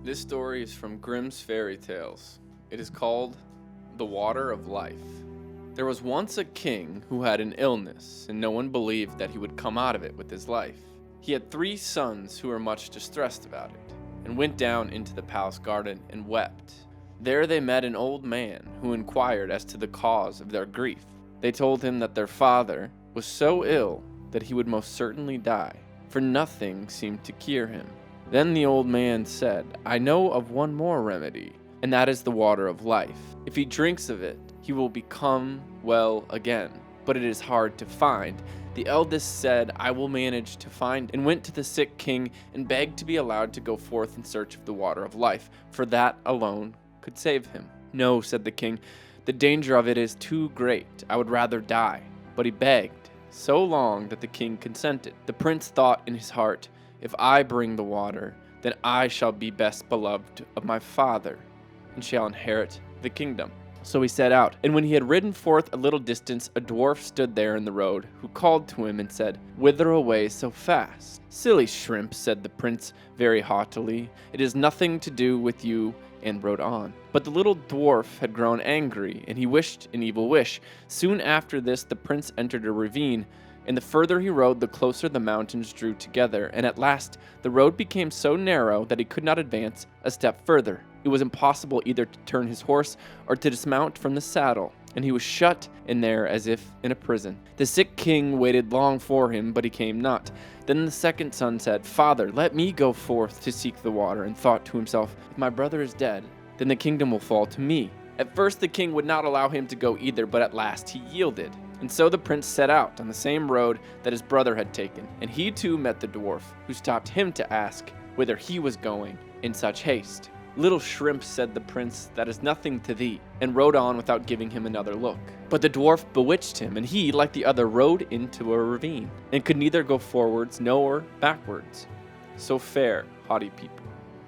This story is from Grimm's Fairy Tales. It is called The Water of Life. There was once a king who had an illness, and no one believed that he would come out of it with his life. He had 3 sons who were much distressed about it, and went down into the palace garden and wept. There they met an old man who inquired as to the cause of their grief. They told him that their father was so ill that he would most certainly die, for nothing seemed to cure him. Then the old man said, "I know of one more remedy, and that is the water of life. If he drinks of it, he will become well again, but it is hard to find." The eldest said, "I will manage to find," and went to the sick king and begged to be allowed to go forth in search of the water of life, for that alone could save him. "No," said the king, "the danger of it is too great. I would rather die." But he begged so long that the king consented. The prince thought in his heart, "If I bring the water, then I shall be best beloved of my father, and shall inherit the kingdom." So he set out, and when he had ridden forth a little distance, a dwarf stood there in the road, who called to him and said, "Whither away so fast?" "Silly shrimp," said the prince very haughtily, "it is nothing to do with you," and rode on. But the little dwarf had grown angry, and he wished an evil wish. Soon after this the prince entered a ravine, and the further he rode, the closer the mountains drew together, and at last the road became so narrow that he could not advance a step further. It was impossible either to turn his horse or to dismount from the saddle, and he was shut in there as if in a prison. The sick king waited long for him, but he came not. Then the second son said, "Father, let me go forth to seek the water," and thought to himself, "If my brother is dead, then the kingdom will fall to me." At first the king would not allow him to go either, but at last he yielded. And so the prince set out on the same road that his brother had taken, and he too met the dwarf, who stopped him to ask whither he was going in such haste. "Little shrimp," said the prince, "that is nothing to thee," and rode on without giving him another look. But the dwarf bewitched him, and he, like the other, rode into a ravine, and could neither go forwards nor backwards. So fare haughty people.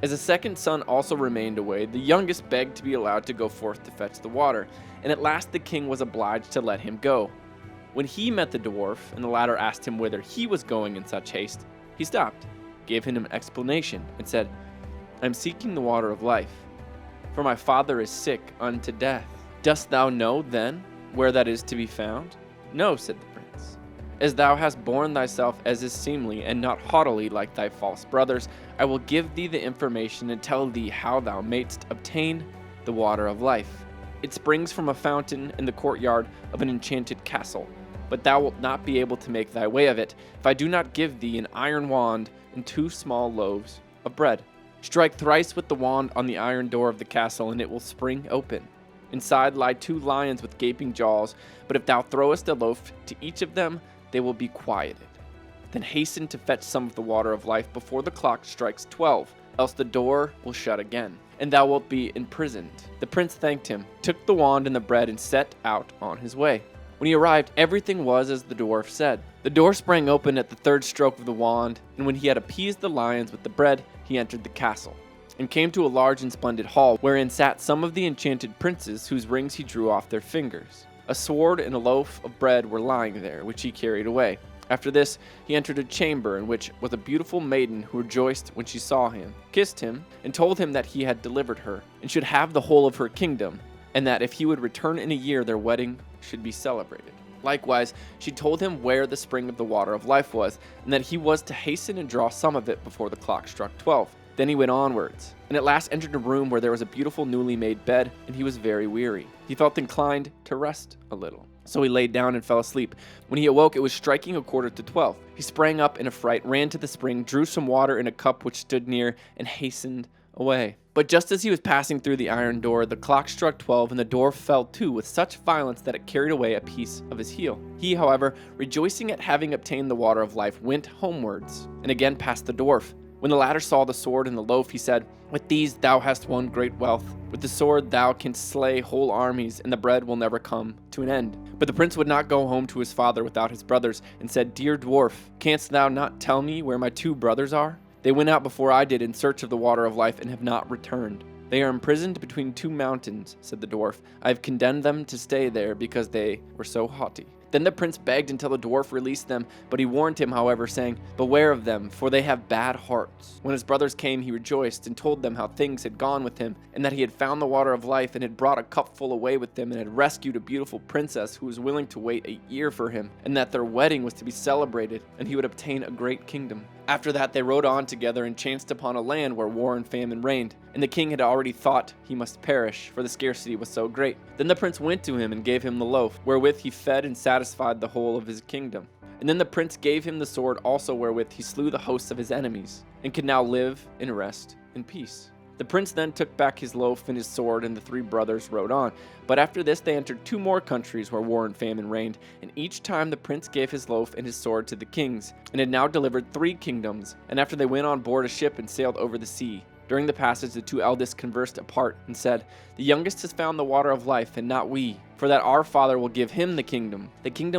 As the second son also remained away, the youngest begged to be allowed to go forth to fetch the water, and at last the king was obliged to let him go. When he met the dwarf, and the latter asked him whither he was going in such haste, he stopped, gave him an explanation, and said, "I am seeking the water of life, for my father is sick unto death." "Dost thou know, then, where that is to be found?" "No," said the prince. "As thou hast borne thyself as is seemly, and not haughtily like thy false brothers, I will give thee the information and tell thee how thou mayst obtain the water of life. It springs from a fountain in the courtyard of an enchanted castle, but thou wilt not be able to make thy way of it if I do not give thee an iron wand and 2 small loaves of bread. Strike thrice with the wand on the iron door of the castle, and it will spring open. Inside lie 2 lions with gaping jaws, but if thou throwest a loaf to each of them, they will be quieted. Then hasten to fetch some of the water of life before the clock strikes 12, else the door will shut again, and thou wilt be imprisoned." The prince thanked him, took the wand and the bread, and set out on his way. When he arrived, everything was as the dwarf said. The door sprang open at the 3rd stroke of the wand, and when he had appeased the lions with the bread, he entered the castle, and came to a large and splendid hall, wherein sat some of the enchanted princes, whose rings he drew off their fingers. A sword and a loaf of bread were lying there, which he carried away. After this, he entered a chamber in which was a beautiful maiden who rejoiced when she saw him, kissed him, and told him that he had delivered her, and should have the whole of her kingdom, and that if he would return in a year, their wedding should be celebrated. Likewise, she told him where the spring of the water of life was, and that he was to hasten and draw some of it before the clock struck 12. Then he went onwards, and at last entered a room where there was a beautiful newly made bed, and he was very weary. He felt inclined to rest a little. So he laid down and fell asleep. When he awoke, it was striking 11:15. He sprang up in a fright, ran to the spring, drew some water in a cup which stood near, and hastened away. But just as he was passing through the iron door, the clock struck 12, and the door fell to with such violence that it carried away a piece of his heel. He, however, rejoicing at having obtained the water of life, went homewards, and again passed the dwarf. When the latter saw the sword and the loaf, he said, "With these thou hast won great wealth. With the sword thou canst slay whole armies, and the bread will never come to an end." But the prince would not go home to his father without his brothers, and said, "Dear dwarf, canst thou not tell me where my 2 brothers are? They went out before I did in search of the water of life, and have not returned." "They are imprisoned between 2 mountains," said the dwarf. "I have condemned them to stay there because they were so haughty." Then the prince begged until the dwarf released them, but he warned him, however, saying, "Beware of them, for they have bad hearts." When his brothers came, he rejoiced and told them how things had gone with him, and that he had found the water of life and had brought a cupful away with him and had rescued a beautiful princess who was willing to wait a year for him, and that their wedding was to be celebrated, and he would obtain a great kingdom. After that they rode on together and chanced upon a land where war and famine reigned, and the king had already thought he must perish, for the scarcity was so great. Then the prince went to him and gave him the loaf, wherewith he fed and satisfied the whole of his kingdom. And then the prince gave him the sword also wherewith he slew the hosts of his enemies, and could now live and rest in peace. The prince then took back his loaf and his sword, and the three brothers rode on. But after this they entered 2 more countries where war and famine reigned, and each time the prince gave his loaf and his sword to the kings, and had now delivered 3 kingdoms. And after they went on board a ship and sailed over the sea. During the passage the 2 eldest conversed apart, and said, "The youngest has found the water of life, and not we, for that our father will give him the kingdom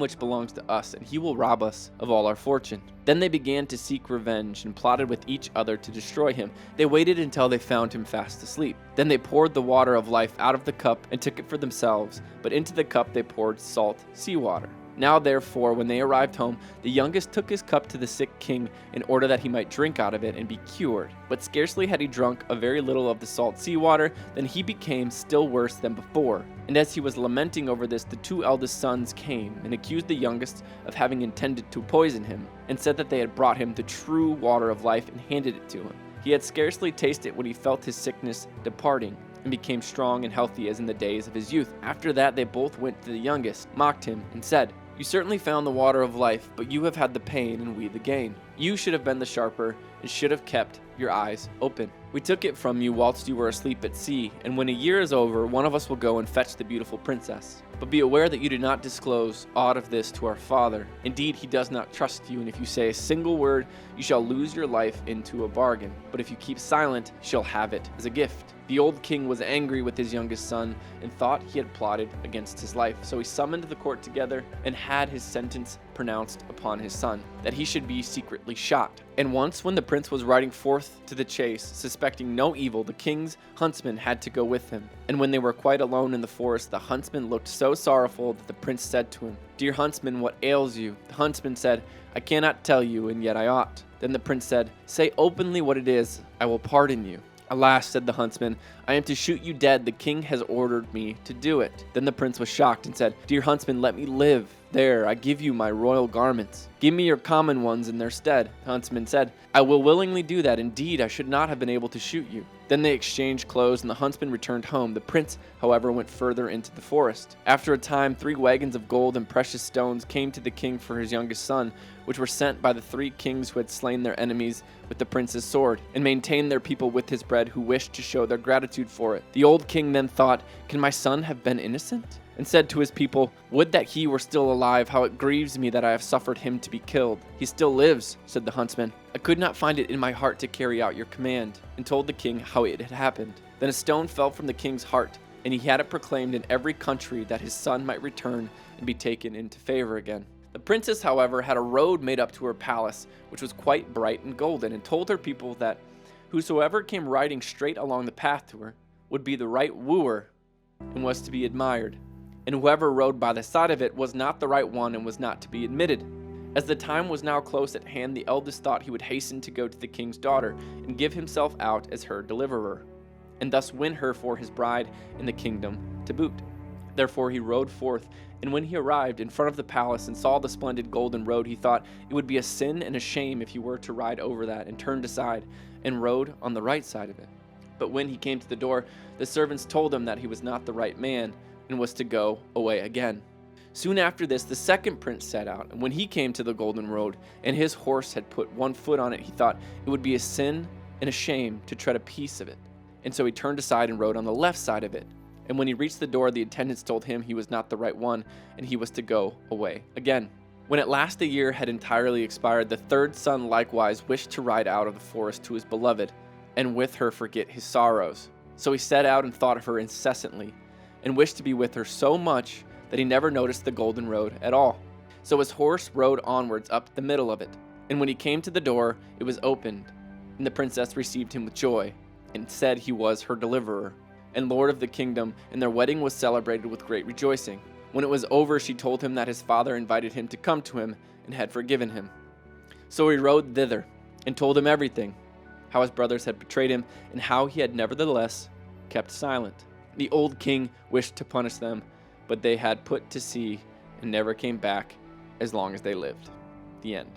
which belongs to us, and he will rob us of all our fortune." Then they began to seek revenge, and plotted with each other to destroy him. They waited until they found him fast asleep. Then they poured the water of life out of the cup, and took it for themselves, but into the cup they poured salt seawater. Now therefore, when they arrived home, the youngest took his cup to the sick king, in order that he might drink out of it and be cured. But scarcely had he drunk a very little of the salt seawater, than he became still worse than before. And as he was lamenting over this, the 2 eldest sons came, and accused the youngest of having intended to poison him, and said that they had brought him the true water of life and handed it to him. He had scarcely tasted when he felt his sickness departing, and became strong and healthy as in the days of his youth. After that they both went to the youngest, mocked him, and said, "You certainly found the water of life, but you have had the pain and we the gain. You should have been the sharper, and should have kept your eyes open. We took it from you whilst you were asleep at sea, and when a year is over, one of us will go and fetch the beautiful princess. But be aware that you do not disclose aught of this to our father. Indeed, he does not trust you, and if you say a single word, you shall lose your life into a bargain. But if you keep silent, you shall have it as a gift." The old king was angry with his youngest son, and thought he had plotted against his life. So he summoned the court together, and had his sentence pronounced upon his son, that he should be secretly shot. And once when the prince was riding forth to the chase, suspecting no evil, the king's huntsman had to go with him. And when they were quite alone in the forest, the huntsman looked so sorrowful that the prince said to him, "Dear huntsman, what ails you?" The huntsman said, "I cannot tell you, and yet I ought." Then the prince said, "Say openly what it is, I will pardon you." "Alas," said the huntsman, "I am to shoot you dead. The king has ordered me to do it." Then the prince was shocked and said, "Dear huntsman, let me live. There, I give you my royal garments. Give me your common ones in their stead." The huntsman said, "I will willingly do that. Indeed, I should not have been able to shoot you." Then they exchanged clothes, and the huntsman returned home. The prince, however, went further into the forest. After a time, 3 wagons of gold and precious stones came to the king for his youngest son, which were sent by the 3 kings who had slain their enemies with the prince's sword, and maintained their people with his bread, who wished to show their gratitude for it. The old king then thought, "Can my son have been innocent?" and said to his people, "Would that he were still alive, how it grieves me that I have suffered him to be killed." "He still lives," said the huntsman. "I could not find it in my heart to carry out your command," and told the king how it had happened. Then a stone fell from the king's heart, and he had it proclaimed in every country that his son might return and be taken into favor again. The princess, however, had a road made up to her palace, which was quite bright and golden, and told her people that whosoever came riding straight along the path to her would be the right wooer and was to be admired, and whoever rode by the side of it was not the right one and was not to be admitted. As the time was now close at hand, the eldest thought he would hasten to go to the king's daughter and give himself out as her deliverer, and thus win her for his bride in the kingdom to boot. Therefore he rode forth, and when he arrived in front of the palace and saw the splendid golden road, he thought it would be a sin and a shame if he were to ride over that, and turned aside and rode on the right side of it. But when he came to the door, the servants told him that he was not the right man, and was to go away again. Soon after this, the second prince set out, and when he came to the golden road, and his horse had put 1 foot on it, he thought it would be a sin and a shame to tread a piece of it. And so he turned aside and rode on the left side of it. And when he reached the door, the attendants told him he was not the right one, and he was to go away again. When at last the year had entirely expired, the 3rd son likewise wished to ride out of the forest to his beloved, and with her forget his sorrows. So he set out and thought of her incessantly, and wished to be with her so much that he never noticed the golden road at all. So his horse rode onwards up the middle of it, and when he came to the door, it was opened, and the princess received him with joy, and said he was her deliverer and lord of the kingdom, and their wedding was celebrated with great rejoicing. When it was over, she told him that his father invited him to come to him and had forgiven him. So he rode thither and told him everything, how his brothers had betrayed him and how he had nevertheless kept silent. The old king wished to punish them, but they had put to sea and never came back as long as they lived. The end.